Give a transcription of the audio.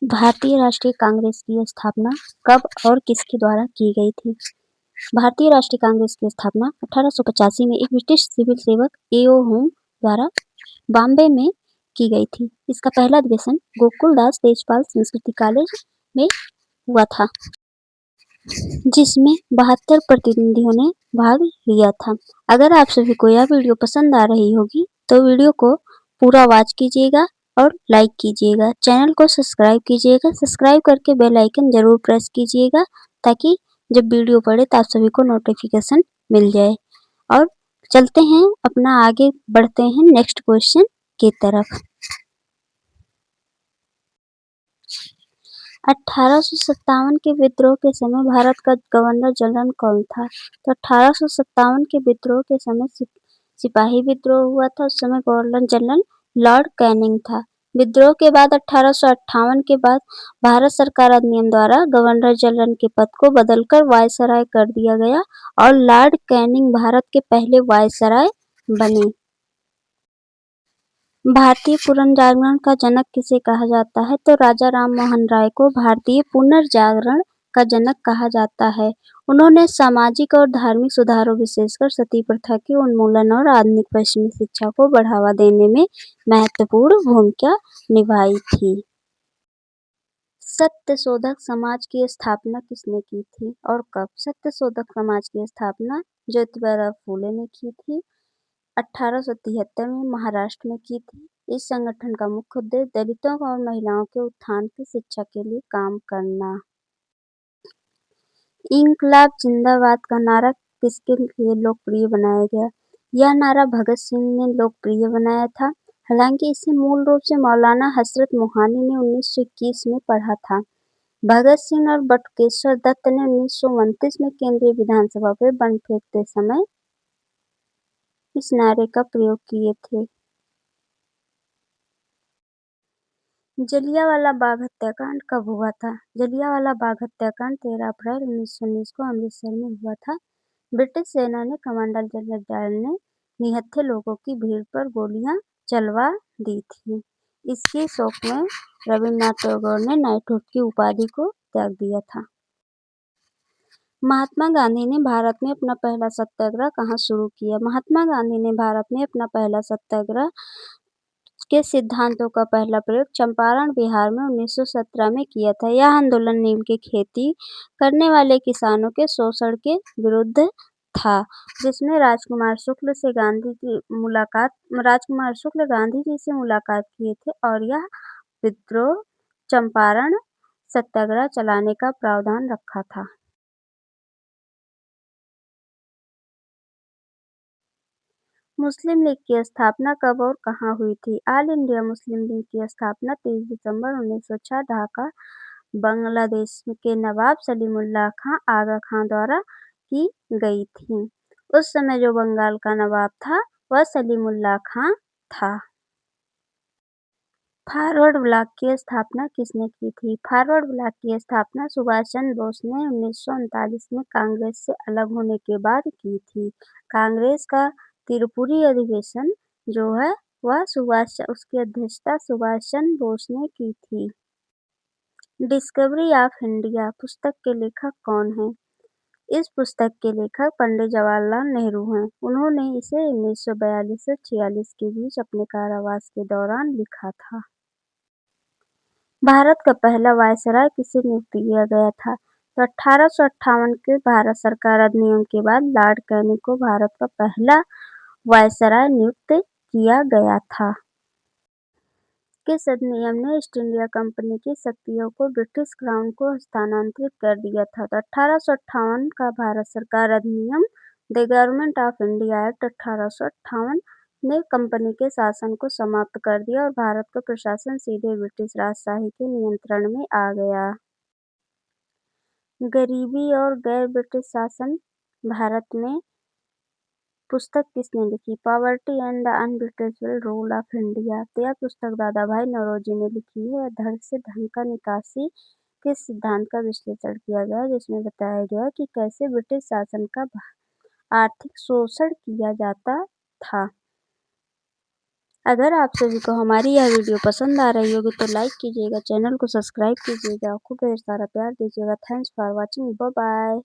भारतीय राष्ट्रीय कांग्रेस की स्थापना कब और किसके द्वारा की गई थी? भारतीय राष्ट्रीय कांग्रेस की स्थापना 1885 में एक ब्रिटिश सिविल सेवक ए.ओ. होम द्वारा बॉम्बे में की गई थी। इसका पहला अधिवेशन गोकुलदास तेजपाल संस्कृति कॉलेज में हुआ था, जिसमें 72 प्रतिनिधियों ने भाग लिया था। अगर आप सभी को यह वीडियो पसंद आ रही होगी तो वीडियो को पूरा वॉच कीजिएगा और लाइक कीजिएगा। चैनल को सब्सक्राइब कीजिएगा। सब्सक्राइब करके बेल आइकन जरूर प्रेस कीजिएगा ताकि जब वीडियो पड़े तो आप सभी को नोटिफिकेशन मिल जाए। और चलते हैं, अपना आगे बढ़ते हैं नेक्स्ट क्वेश्चन की तरफ। 1857 के विद्रोह के समय भारत का गवर्नर जनरल कौन था? तो 1857 के विद्रोह के समय सिपाही विद्रोह हुआ था। उस समय गवर्नर जनरल लॉर्ड कैनिंग था। विद्रोह के बाद 1858 के बाद भारत सरकार अधिनियम द्वारा गवर्नर जनरल के पद को बदलकर वायसराय कर दिया गया और लॉर्ड कैनिंग भारत के पहले वायसराय बने। भारतीय पुनर्जागरण का जनक किसे कहा जाता है? तो राजा राममोहन राय को भारतीय पुनर्जागरण का जनक कहा जाता है। उन्होंने सामाजिक और धार्मिक सुधारों, विशेषकर सती प्रथा के उन्मूलन और आधुनिक पश्चिमी शिक्षा को बढ़ावा देने में महत्वपूर्ण भूमिका निभाई थी। सत्यशोधक समाज की स्थापना किसने की थी और कब? सत्यशोधक समाज की स्थापना ज्योतिबा फूले ने की थी। 1873 में महाराष्ट्र में की थी। इस संगठन का मुख्य उद्देश्य दलितों और महिलाओं के उत्थान की शिक्षा के लिए काम करना। इंकलाब जिंदाबाद का नारा किसके लिए लोकप्रिय बनाया गया? यह नारा भगत सिंह ने लोकप्रिय बनाया था। हालांकि इसे मूल रूप से मौलाना हजरत मोहानी ने 1921 में पढ़ा था। भगत सिंह और बटुकेश्वर दत्त ने 1929 में केंद्रीय विधानसभा में बम फेंकते समय इस नारे का प्रयोग किए थे। जलियांवाला बाग हत्याकांड कब हुआ था? जलियांवाला बाग हत्याकांड 13 अप्रैल 1919 को अमृतसर में हुआ था। ब्रिटिश सेना ने कमांडर जनरल डायल ने निहत्थे लोगों की भीड़ पर गोलियां चलवा दी थी। इसके शोक में रविन्द्रनाथ टैगोर ने नाइटहुड की उपाधि को त्याग दिया था। महात्मा गांधी ने भारत में अपना पहला सत्याग्रह कहाँ शुरू किया? महात्मा गांधी ने भारत में अपना पहला सत्याग्रह के सिद्धांतों का पहला प्रयोग चंपारण, बिहार में 1917 में किया था। यह आंदोलन नील की खेती करने वाले किसानों के शोषण के विरुद्ध था, जिसमें राजकुमार शुक्ल गांधी जी से मुलाकात किए थे और यह विद्रोह चंपारण सत्याग्रह चलाने का प्रावधान रखा था। मुस्लिम लीग की स्थापना कब और कहाँ हुई थी? ऑल इंडिया मुस्लिम लीग की स्थापना 30 दिसंबर 1906 ढाका, बांग्लादेश के नवाब सलीमुल्लाह खां आगा खां द्वारा की गई थी। उस समय जो बंगाल का नवाब था वह सलीमुल्लाह खां था। फॉरवर्ड ब्लॉक की स्थापना किसने की थी? फॉरवर्ड ब्लॉक की स्थापना सुभाष चंद्र बोस ने 1939 में कांग्रेस से अलग होने के बाद की थी। कांग्रेस का त्रिपुरी अधिवेशन जो है वह उसकी अध्यक्षता सुभाष चंद्र बोस ने की थी। डिस्कवरी ऑफ इंडिया पुस्तक के लेखक कौन है? इस पुस्तक के लेखक पंडित जवाहरलाल नेहरू हैं। उन्होंने इसे 1942 से 46 के बीच अपने कारावास के दौरान लिखा था। भारत का पहला वायसराय किसे नियुक्त किया गया था? तो 1858 के भारत सरकार अधिनियम के बाद लॉर्ड कैनिंग को भारत का पहला वायसराय नियुक्त किया गया था। किस अधिनियम ने ईस्ट इंडिया कंपनी की शक्तियों को ब्रिटिश क्राउन को हस्तांतरित कर दिया था? तो 1858 का भारत सरकार अधिनियम the government of India act 1858 ने कंपनी के शासन को समाप्त कर दिया और भारत का प्रशासन सीधे ब्रिटिश राजशाही के नियंत्रण में आ गया। गरीबी और गैर ब्रिटिश शासन भारत में पुस्तक किसने लिखी? Poverty and the un-British rule of India. तो यह पुस्तक दादा भाई नौरोजी ने लिखी है। धन से धन का निकासी के सिद्धांत का विश्लेषण किया गया, जिसमें बताया गया कि कैसे ब्रिटिश शासन का आर्थिक शोषण किया जाता था। अगर आप सभी को हमारी यह वीडियो पसंद आ रही होगी तो लाइक कीजिएगा, चैनल को सब्सक्राइब कीजिएगा, खूब ढेर सारा प्यार दीजिएगा। Thanks for watching, bye bye.